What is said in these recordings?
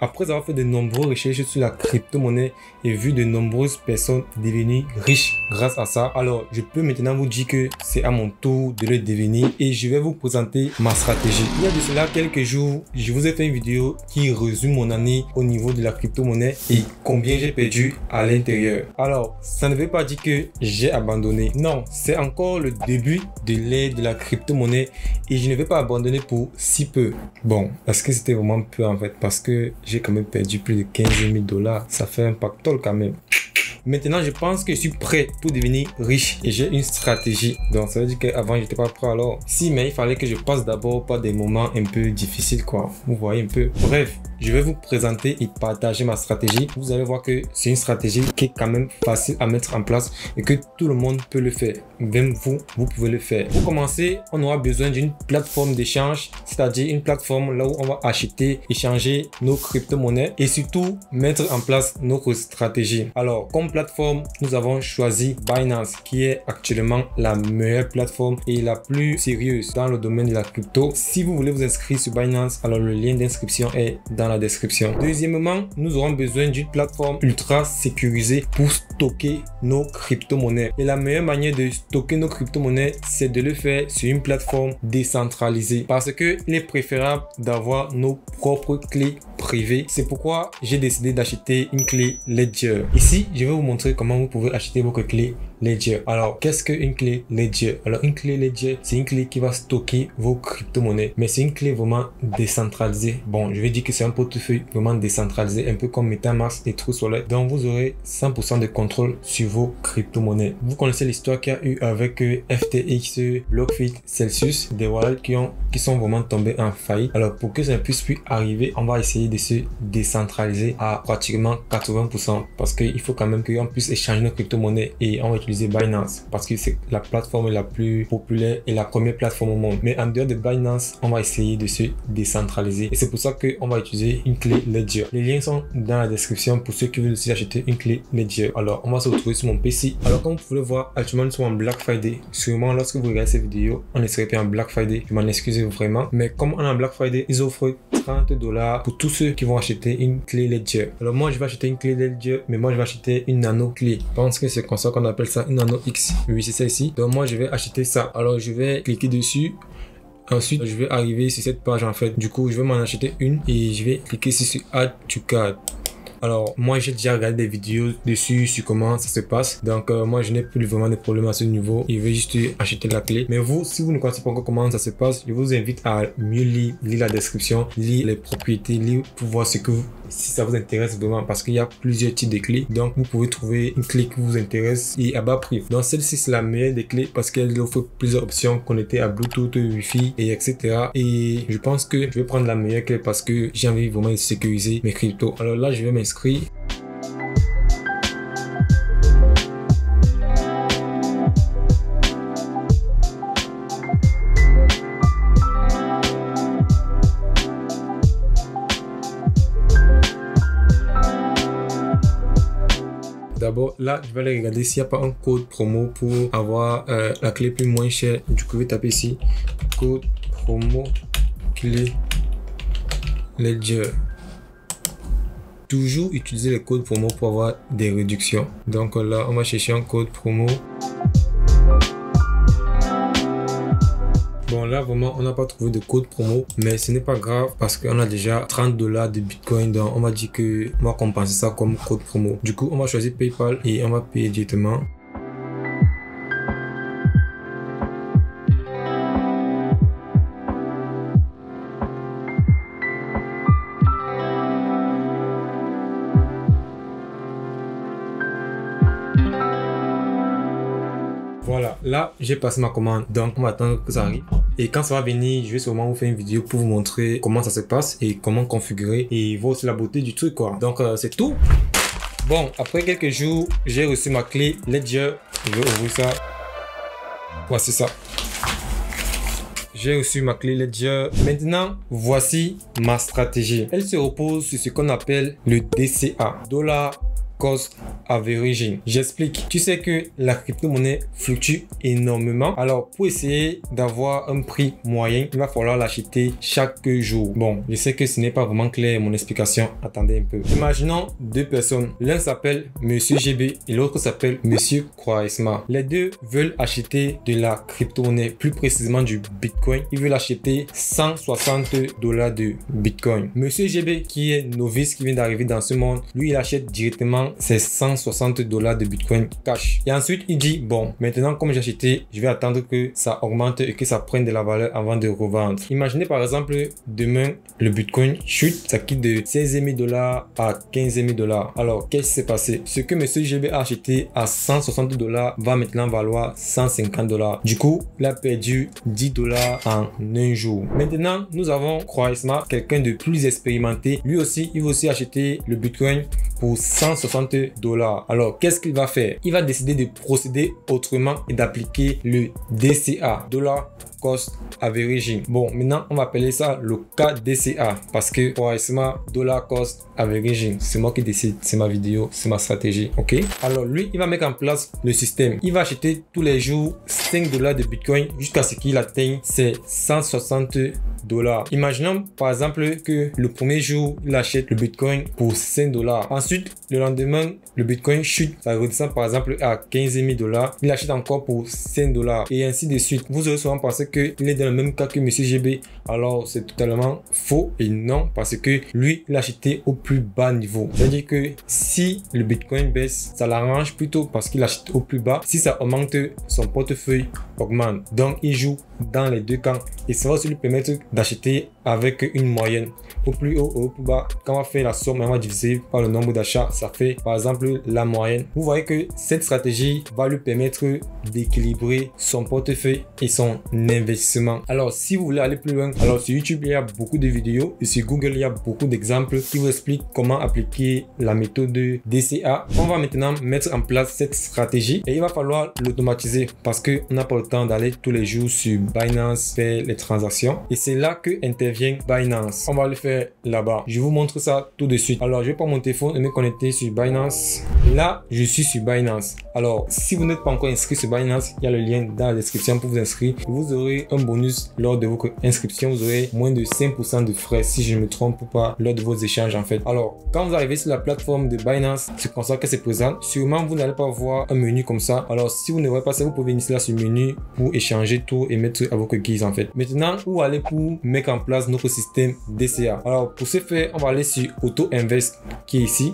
Après avoir fait de nombreuses recherches sur la crypto-monnaie et vu de nombreuses personnes devenir riches grâce à ça, alors je peux maintenant vous dire que c'est à mon tour de le devenir et je vais vous présenter ma stratégie. Il y a de cela quelques jours, je vous ai fait une vidéo qui résume mon année au niveau de la crypto-monnaie et combien j'ai perdu à l'intérieur. Alors, ça ne veut pas dire que j'ai abandonné. Non, c'est encore le début de l'ère de la crypto-monnaie et je ne vais pas abandonner pour si peu. Bon, est-ce que c'était vraiment peu en fait? Parce que j'ai quand même perdu plus de 15 000 $. Ça fait un pactole quand même. Maintenant, je pense que je suis prêt pour devenir riche et j'ai une stratégie. Donc, ça veut dire qu'avant, je n'étais pas prêt alors. Si, mais il fallait que je passe d'abord par des moments un peu difficiles, quoi. Vous voyez un peu. Bref, je vais vous présenter et partager ma stratégie. Vous allez voir que c'est une stratégie qui est quand même facile à mettre en place et que tout le monde peut le faire. Même vous, vous pouvez le faire. Pour commencer, on aura besoin d'une plateforme d'échange, c'est-à-dire une plateforme là où on va acheter, échanger nos crypto-monnaies et surtout mettre en place notre stratégie. Alors, comme plateforme, nous avons choisi Binance qui est actuellement la meilleure plateforme et la plus sérieuse dans le domaine de la crypto. Si vous voulez vous inscrire sur Binance, alors le lien d'inscription est dans la description. Deuxièmement, nous aurons besoin d'une plateforme ultra sécurisée pour stocker nos crypto-monnaies. Et la meilleure manière de stocker nos crypto-monnaies, c'est de le faire sur une plateforme décentralisée parce que il est préférable d'avoir nos propres clés privées. C'est pourquoi j'ai décidé d'acheter une clé Ledger. Ici, je vais vous montrer comment vous pouvez acheter votre clé Ledger. Alors, qu'est-ce qu'une clé Ledger? Alors, une clé Ledger, c'est une clé qui va stocker vos crypto-monnaies, mais c'est une clé vraiment décentralisée. Bon, je vais dire que c'est un portefeuille vraiment décentralisé, un peu comme MetaMask et True Wallet. Donc, vous aurez 100% de contrôle sur vos crypto-monnaies. Vous connaissez l'histoire qu'il y a eu avec FTX, BlockFi, Celsius, des wallets qui sont vraiment tombés en faillite. Alors, pour que ça ne puisse plus arriver, on va essayer de se décentraliser à pratiquement 80% parce qu'il faut quand même qu'on puisse échanger nos crypto-monnaies et on va utiliser Binance parce que c'est la plateforme la plus populaire et la première plateforme au monde. Mais en dehors de Binance, on va essayer de se décentraliser et c'est pour ça qu'on va utiliser une clé Ledger. Les liens sont dans la description pour ceux qui veulent aussi acheter une clé Ledger. Alors, on va se retrouver sur mon PC. Alors, comme vous pouvez le voir, actuellement nous sommes en Black Friday. Sûrement, lorsque vous regardez cette vidéo, on ne serait pas en Black Friday. Je m'en excuse vraiment. Mais comme on est en Black Friday, ils offrent 30 $ pour tous ceux qui vont acheter une clé Ledger. Alors, moi, je vais acheter une clé Ledger, mais moi, je vais acheter une nano clé. Je pense que c'est comme ça qu'on appelle ça une nano X. Oui, c'est ça ici. Donc, moi, je vais acheter ça. Alors, je vais cliquer dessus. Ensuite, je vais arriver sur cette page en fait. Du coup, je vais m'en acheter une et je vais cliquer ici sur Add to Cart. Alors, moi, j'ai déjà regardé des vidéos dessus sur comment ça se passe. Donc, moi, je n'ai plus vraiment de problème à ce niveau. Je vais juste acheter la clé. Mais vous, si vous ne connaissez pas encore comment ça se passe, je vous invite à mieux lire la description, lire les propriétés, lire pour voir si ça vous intéresse vraiment parce qu'il y a plusieurs types de clés. Donc, vous pouvez trouver une clé qui vous intéresse et à bas prix. Donc, celle-ci, c'est la meilleure des clés parce qu'elle offre plusieurs options connectées à Bluetooth, Wi-Fi et etc. Et je pense que je vais prendre la meilleure clé parce que j'ai envie vraiment de sécuriser mes cryptos. Alors là, je vais m'inscrire. D'abord, là, je vais aller regarder s'il n'y a pas un code promo pour avoir la clé plus moins chère. Du coup, je vais taper ici code promo clé Ledger. Toujours utiliser les codes promo pour avoir des réductions. Donc là, on va chercher un code promo. Bon, là, vraiment, on n'a pas trouvé de code promo, mais ce n'est pas grave parce qu'on a déjà 30 $ de Bitcoin. Donc, on va dire que on va compenser ça comme code promo. Du coup, on va choisir PayPal et on va payer directement. Voilà, là j'ai passé ma commande, donc on va attendre que ça arrive. Et quand ça va venir, je vais sûrement vous faire une vidéo pour vous montrer comment ça se passe et comment configurer et voir aussi la beauté du truc quoi. Donc c'est tout. Bon, après quelques jours, j'ai reçu ma clé Ledger. Je vais ouvrir ça. Voici ça. J'ai reçu ma clé Ledger. Maintenant, voici ma stratégie. Elle se repose sur ce qu'on appelle le DCA, Dollar Cost Averaging. J'explique. Tu sais que la crypto-monnaie fluctue énormément. Alors, pour essayer d'avoir un prix moyen, il va falloir l'acheter chaque jour. Bon, je sais que ce n'est pas vraiment clair mon explication. Attendez un peu. Imaginons deux personnes. L'un s'appelle Monsieur GB et l'autre s'appelle Monsieur Kwaisma. Les deux veulent acheter de la crypto-monnaie, plus précisément du Bitcoin. Ils veulent acheter 160 $ de Bitcoin. Monsieur GB, qui est novice, qui vient d'arriver dans ce monde, lui, il achète directement ses 160 $ de Bitcoin cash. Et ensuite, il dit, bon, maintenant, comme j'ai acheté, je vais attendre que ça augmente et que ça prenne de la valeur avant de revendre. Imaginez par exemple, demain, le Bitcoin chute, ça quitte de 16 000 $ à 15 000 $. Alors, qu'est-ce qui s'est passé? Ce que Monsieur GB a acheté à 160 $ va maintenant valoir 150 $. Du coup, il a perdu 10 $ en un jour. Maintenant, nous avons Kwaisma, quelqu'un de plus expérimenté. Lui aussi, il va aussi acheter le Bitcoin pour 160 $. Alors, qu'est-ce qu'il va faire? Il va décider de procéder autrement et d'appliquer le DCA, Dollar Cost Averaging. Bon, maintenant, on va appeler ça le KDCA parce que Kwaisma, Dollar Cost Averaging, c'est moi qui décide, c'est ma vidéo, c'est ma stratégie, ok? Alors, lui, il va mettre en place le système. Il va acheter tous les jours 5 $ de Bitcoin jusqu'à ce qu'il atteigne ses 160 $. Imaginons par exemple que le premier jour, il achète le Bitcoin pour 5 $. Ensuite, le lendemain, le Bitcoin chute, ça redescend par exemple à 15 000 $. Il achète encore pour 5 $ et ainsi de suite. Vous aurez souvent pensé qu'il est dans le même cas que Monsieur GB. Alors, c'est totalement faux et non, parce que lui, il a acheté au plus bas niveau. C'est-à-dire que si le Bitcoin baisse, ça l'arrange plutôt parce qu'il achète au plus bas. Si ça augmente, son portefeuille augmente. Donc, il joue dans les deux camps et ça va aussi lui permettre d'acheter avec une moyenne. Au plus haut ou au plus bas, quand on va faire la somme, on va diviser par le nombre d'achats, ça fait par exemple la moyenne. Vous voyez que cette stratégie va lui permettre d'équilibrer son portefeuille et son investissement. Alors, si vous voulez aller plus loin, alors sur YouTube, il y a beaucoup de vidéos et sur Google, il y a beaucoup d'exemples qui vous expliquent comment appliquer la méthode DCA. On va maintenant mettre en place cette stratégie et il va falloir l'automatiser parce qu'on n'a pas le temps d'aller tous les jours sur Binance faire les transactions et c'est là que intervient Binance. On va le faire là-bas. Je vous montre ça tout de suite. Alors, je vais prendre mon téléphone et me connecter sur Binance. Là, je suis sur Binance. Alors, si vous n'êtes pas encore inscrit sur Binance, il y a le lien dans la description pour vous inscrire. Vous aurez un bonus lors de votre inscription. Vous aurez moins de 5% de frais si je ne me trompe pas lors de vos échanges en fait. Alors, quand vous arrivez sur la plateforme de Binance, c'est comme ça que c'est présent. Sûrement, vous n'allez pas voir un menu comme ça. Alors, si vous ne voyez pas ça, vous pouvez venir là sur le menu pour échanger tout et mettre à votre guise en fait. Maintenant, où aller pour mettre en place notre système DCA? Alors, pour ce faire, on va aller sur Auto Invest qui est ici.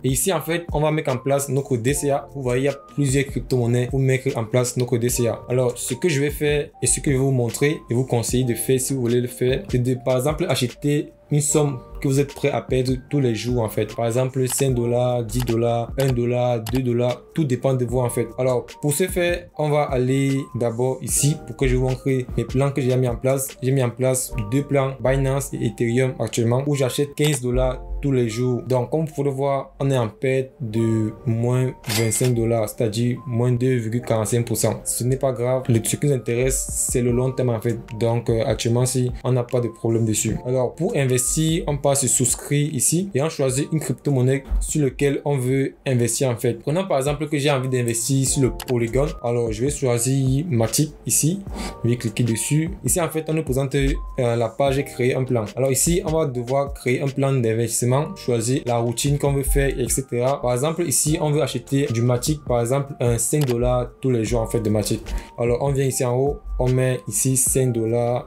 Et ici, en fait, on va mettre en place notre DCA. Vous voyez, il y a plusieurs crypto-monnaies pour mettre en place notre DCA. Alors, ce que je vais faire et ce que je vais vous montrer et vous conseiller de faire si vous voulez le faire, c'est de, par exemple, acheter une somme que vous êtes prêt à perdre tous les jours en fait. Par exemple 5 $, 10 $, 1 $, 2 $, tout dépend de vous en fait. Alors pour ce faire, on va aller d'abord ici pour que je vous montre les plans que j'ai mis en place. J'ai mis en place deux plans Binance et Ethereum actuellement où j'achète 15 $ tous les jours. Donc comme vous pouvez le voir, on est en perte de moins 25 $, c'est-à-dire moins 2,45%. Ce n'est pas grave. Ce qui nous intéresse, c'est le long terme en fait. Donc actuellement, si on n'a pas de problème dessus. Alors pour investir, on passe sur souscrire ici et on choisit une crypto-monnaie sur laquelle on veut investir en fait. Prenons par exemple que j'ai envie d'investir sur le Polygon. Alors je vais choisir Matic ici. Je vais cliquer dessus. Ici en fait, on nous présente la page créer un plan. Alors ici, on va devoir créer un plan d'investissement, choisir la routine qu'on veut faire, etc. Par exemple ici, on veut acheter du Matic, par exemple un 5 $ tous les jours en fait de Matic. Alors on vient ici en haut, on met ici 5 $.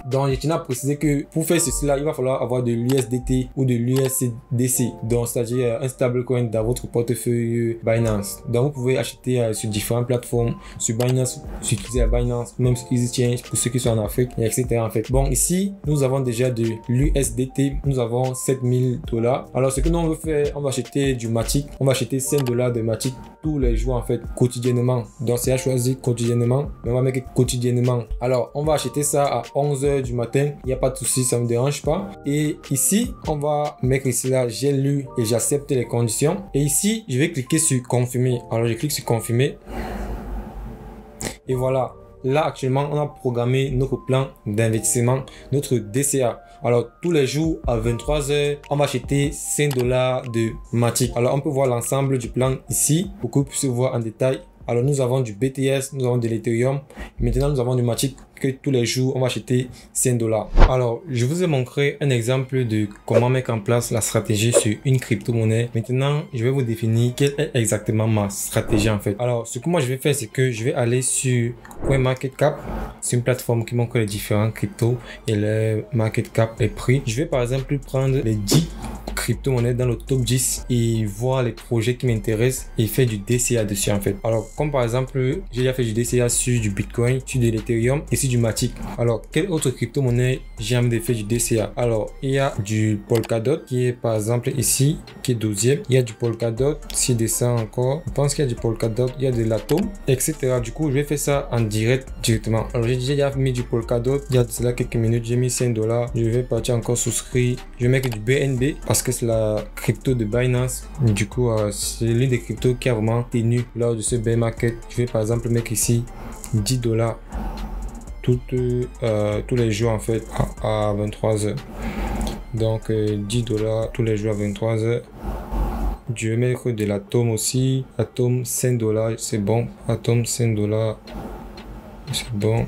Donc, je tiens à préciser que pour faire ceci-là, il va falloir avoir de l'USDT ou de l'USDC. Donc, c'est-à-dire un stablecoin dans votre portefeuille Binance. Donc, vous pouvez acheter sur différentes plateformes. Sur Binance, sur utiliser Binance, même sur EasyChange pour ceux qui sont en Afrique, etc. en fait. Bon, ici, nous avons déjà de l'USDT. Nous avons 7000 $. Alors, ce que nous on veut faire, on va acheter du Matic. On va acheter 5 $ de Matic tous les jours, en fait, quotidiennement. Donc, c'est à choisir quotidiennement. Mais on va mettre quotidiennement. Alors, on va acheter ça à 11 h du matin, il n'y a pas de souci, ça me dérange pas. Et ici, on va mettre ici là, j'ai lu et j'accepte les conditions. Et ici, je vais cliquer sur confirmer. Alors, je clique sur confirmer. Et voilà. Là, actuellement, on a programmé notre plan d'investissement, notre DCA. Alors tous les jours à 23h, on va acheter 5 $ de Matic. Alors on peut voir l'ensemble du plan ici pour que vous puissiez voir en détail. Alors nous avons du BTS, nous avons de l'Ethereum. Maintenant nous avons du Matic que tous les jours on va acheter 5 $. Alors je vous ai montré un exemple de comment mettre en place la stratégie sur une crypto-monnaie. Maintenant je vais vous définir quelle est exactement ma stratégie en fait. Alors ce que moi je vais faire, c'est que je vais aller sur CoinMarketCap. C'est une plateforme qui montre les différents cryptos et le market cap, les prix. Je vais par exemple prendre les 10 crypto-monnaies dans le top 10 et voir les projets qui m'intéressent et faire du DCA dessus en fait. Alors comme par exemple j'ai déjà fait du DCA sur du Bitcoin, sur de l'Ethereum et sur du Matic. Alors quelle autre crypto-monnaie j'ai envie de faire du DCA? Alors il y a du Polkadot qui est par exemple ici, qui est 12e. Il y a du Polkadot, s'il descend encore, je pense qu'il y a du Polkadot, il y a de l'Atom, etc. Du coup je vais faire ça en direct directement. Alors j'ai déjà mis du Polkadot, il y a de cela quelques minutes, j'ai mis 5 $. Je vais partir encore souscrire, je vais mettre du BNB parce que c'est la crypto de Binance. Du coup c'est l'une des cryptos qui a vraiment tenu lors de ce bear market. Je vais par exemple mettre ici 10 $ tous les jours en fait à 23h. Donc 10 $ tous les jours à 23h. Je vais mettre de l'Atom aussi. Atom 5 $, c'est bon. Atom 5 $, c'est bon.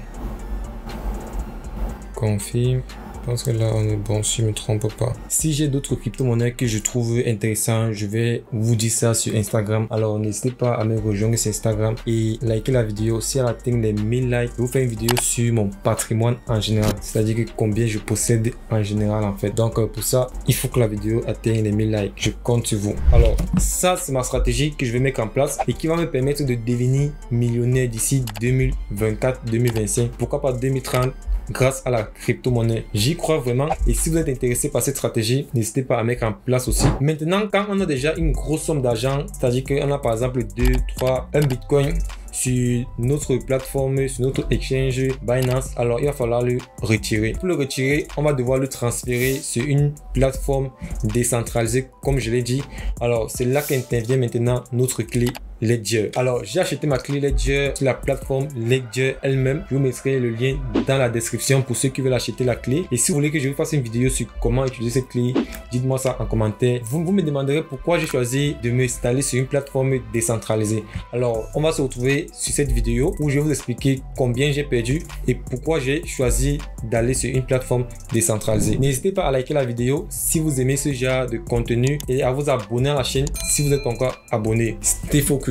Confirme. Je pense que là on est bon si je ne me trompe pas. Si j'ai d'autres crypto-monnaies que je trouve intéressantes, je vais vous dire ça sur Instagram. Alors n'hésitez pas à me rejoindre sur Instagram et liker la vidéo. Si elle atteint les 1000 likes, je vous fais une vidéo sur mon patrimoine en général, c'est-à-dire que combien je possède en général en fait. Donc pour ça, il faut que la vidéo atteigne les 1000 likes. Je compte sur vous. Alors ça c'est ma stratégie que je vais mettre en place et qui va me permettre de devenir millionnaire d'ici 2024-2025. Pourquoi pas 2030? Grâce à la crypto-monnaie. J'y crois vraiment et si vous êtes intéressé par cette stratégie, n'hésitez pas à mettre en place aussi. Maintenant, quand on a déjà une grosse somme d'argent, c'est-à-dire qu'on a par exemple 2, 3, 1 Bitcoin sur notre plateforme, sur notre exchange Binance, alors il va falloir le retirer. Pour le retirer, on va devoir le transférer sur une plateforme décentralisée comme je l'ai dit. Alors c'est là qu'intervient maintenant notre clé Ledger. Alors j'ai acheté ma clé Ledger sur la plateforme Ledger elle-même. Je vous mettrai le lien dans la description pour ceux qui veulent acheter la clé. Et si vous voulez que je vous fasse une vidéo sur comment utiliser cette clé, dites-moi ça en commentaire. Vous me demanderez pourquoi j'ai choisi de m'installer sur une plateforme décentralisée. Alors on va se retrouver sur cette vidéo où je vais vous expliquer combien j'ai perdu et pourquoi j'ai choisi d'aller sur une plateforme décentralisée. N'hésitez pas à liker la vidéo si vous aimez ce genre de contenu et à vous abonner à la chaîne si vous n'êtes pas encore abonné. Stay focus.